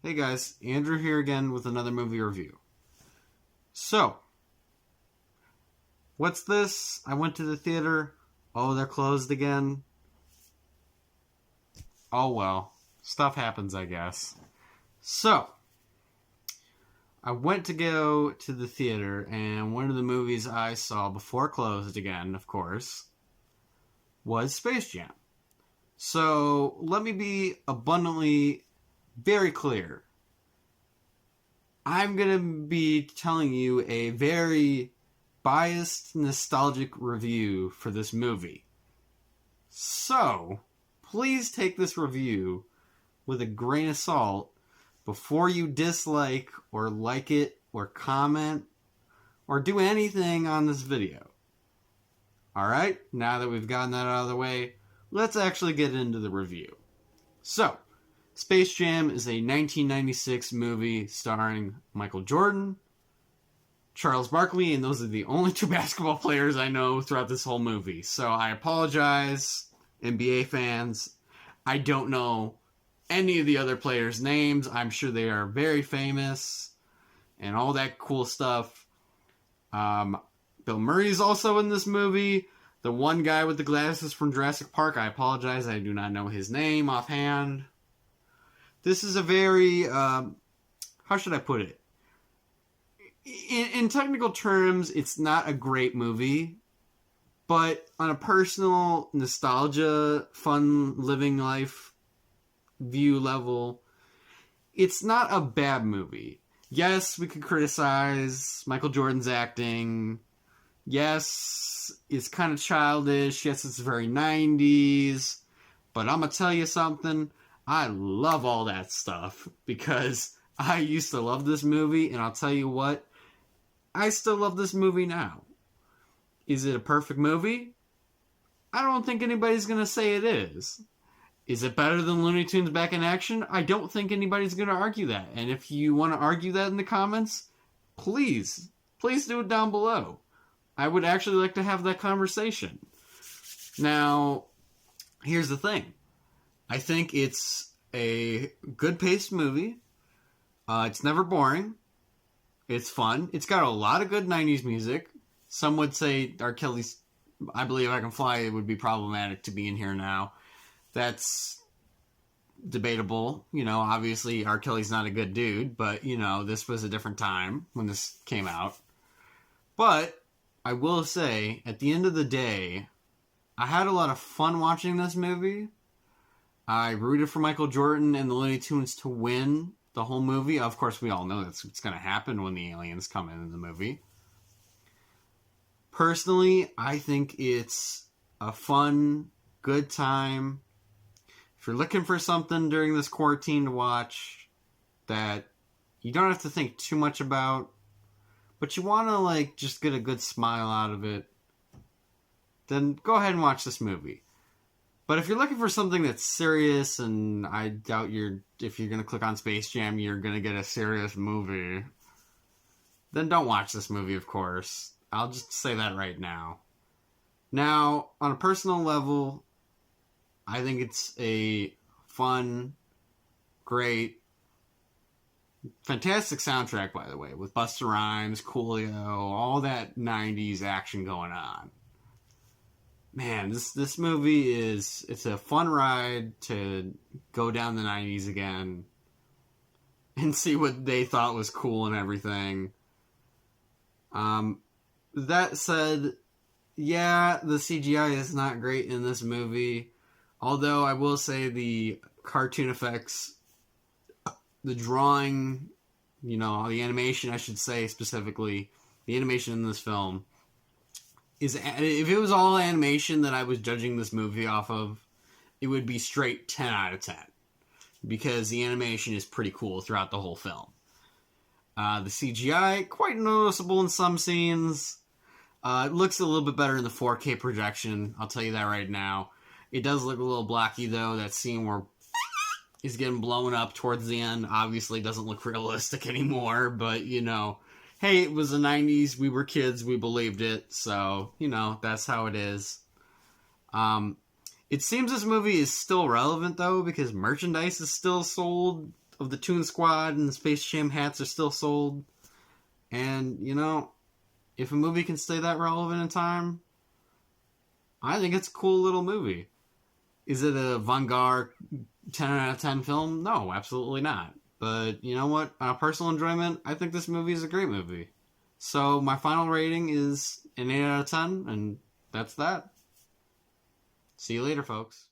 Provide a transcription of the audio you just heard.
Hey guys, Andrew here again with another movie review. So, what's this? I went to the theater. Oh, they're closed again. Oh well, stuff happens, I guess. So, I went to go to the theater, and one of the movies I saw before it closed again, of course, was Space Jam. So, let me be abundantly very clear. I'm going to be telling you a very biased, nostalgic review for this movie. So, please take this review with a grain of salt before you dislike or like it or comment or do anything on this video. Alright, now that we've gotten that out of the way, let's actually get into the review. So, Space Jam is a 1996 movie starring Michael Jordan, Charles Barkley, and those are the only two basketball players I know throughout this whole movie. So I apologize, NBA fans. I don't know any of the other players' names. I'm sure they are very famous and all that cool stuff. Bill Murray is also in this movie. The one guy with the glasses from Jurassic Park, I apologize. I do not know his name offhand. This is a very, how should I put it? In technical terms, it's not a great movie, but on a personal nostalgia, fun living life view level, it's not a bad movie. Yes, we could criticize Michael Jordan's acting. Yes, it's kind of childish. Yes, it's very 90s. But I'm going to tell you something. I love all that stuff because I used to love this movie, and I'll tell you what, I still love this movie now. Is it a perfect movie? I don't think anybody's going to say it is. Is it better than Looney Tunes Back in Action? I don't think anybody's going to argue that. And if you want to argue that in the comments, please do it down below. I would actually like to have that conversation. Now, here's the thing. I think it's a good-paced movie. It's never boring. It's fun. It's got a lot of good 90s music. Some would say R. Kelly's I Believe I Can Fly it would be problematic to be in here now. That's debatable. You know, obviously R. Kelly's not a good dude, but, you know, this was a different time when this came out. But I will say, at the end of the day, I had a lot of fun watching this movie. I rooted for Michael Jordan and the Looney Tunes to win the whole movie. Of course, we all know that's what's going to happen when the aliens come in the movie. Personally, I think it's a fun, good time. If you're looking for something during this quarantine to watch that you don't have to think too much about, but you want to, like, just get a good smile out of it, then go ahead and watch this movie. But if you're looking for something that's serious, and I doubt if you're going to click on Space Jam, you're going to get a serious movie, then don't watch this movie, of course. I'll just say that right now. Now, on a personal level, I think it's a fun, great, fantastic soundtrack, by the way, with Busta Rhymes, Coolio, all that 90s action going on. Man, this movie it's a fun ride to go down the 90s again and see what they thought was cool and everything. That said, yeah, the CGI is not great in this movie. Although I will say the cartoon effects, the drawing, you know, the animation, I should say specifically, the animation in this film, if it was all animation that I was judging this movie off of, it would be straight 10 out of 10. Because the animation is pretty cool throughout the whole film. The CGI, quite noticeable in some scenes. It looks a little bit better in the 4K projection, I'll tell you that right now. It does look a little blocky, though. That scene where he's getting blown up towards the end obviously doesn't look realistic anymore, but, you know, hey, it was the 90s, we were kids, we believed it, so, you know, that's how it is. It seems this movie is still relevant, though, because merchandise is still sold of the Toon Squad and the Space Jam hats are still sold. And, you know, if a movie can stay that relevant in time, I think it's a cool little movie. Is it a Vanguard 10 out of 10 film? No, absolutely not. But you know what? On a personal enjoyment, I think this movie is a great movie. So my final rating is an 8 out of 10, and that's that. See you later, folks.